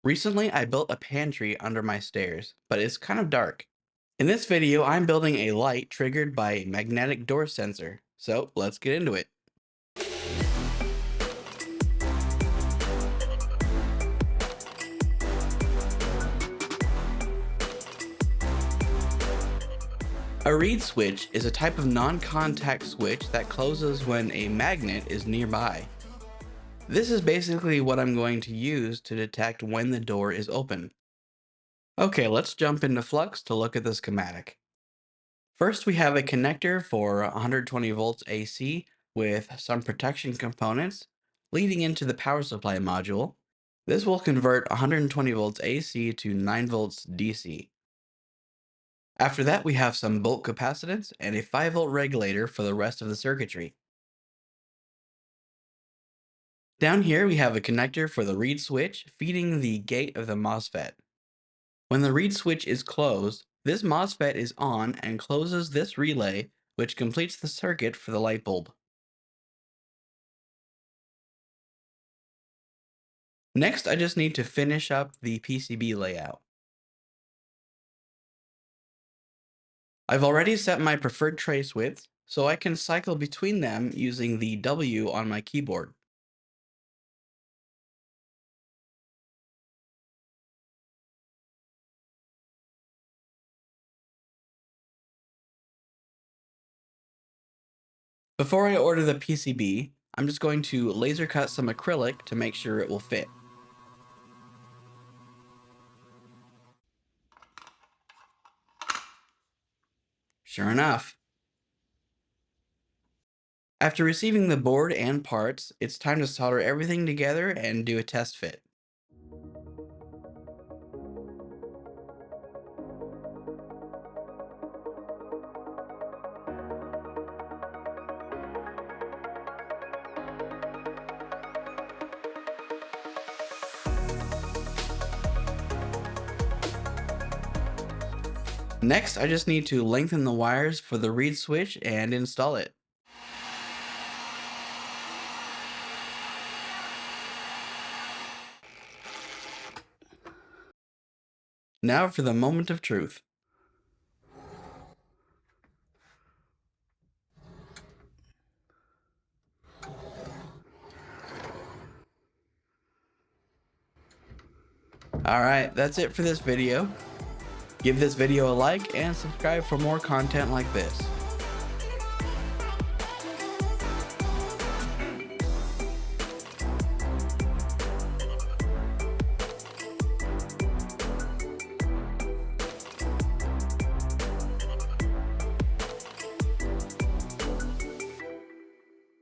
Recently, I built a pantry under my stairs, but it's kind of dark. In this video, I'm building a light triggered by a magnetic door sensor. So let's get into it. A reed switch is a type of non-contact switch that closes when a magnet is nearby. This is basically what I'm going to use to detect when the door is open. Okay, let's jump into Flux to look at the schematic. First, we have a connector for 120 volts AC with some protection components leading into the power supply module. This will convert 120 volts AC to 9 volts DC. After that, we have some bulk capacitance and a 5-volt regulator for the rest of the circuitry. Down here, we have a connector for the reed switch feeding the gate of the MOSFET. When the reed switch is closed, this MOSFET is on and closes this relay, which completes the circuit for the light bulb. Next, I just need to finish up the PCB layout. I've already set my preferred trace width, so I can cycle between them using the W on my keyboard. Before I order the PCB, I'm just going to laser cut some acrylic to make sure it will fit. Sure enough. After receiving the board and parts, it's time to solder everything together and do a test fit. Next, I just need to lengthen the wires for the reed switch and install it. Now for the moment of truth. Alright, that's it for this video. Give this video a like and subscribe for more content like this.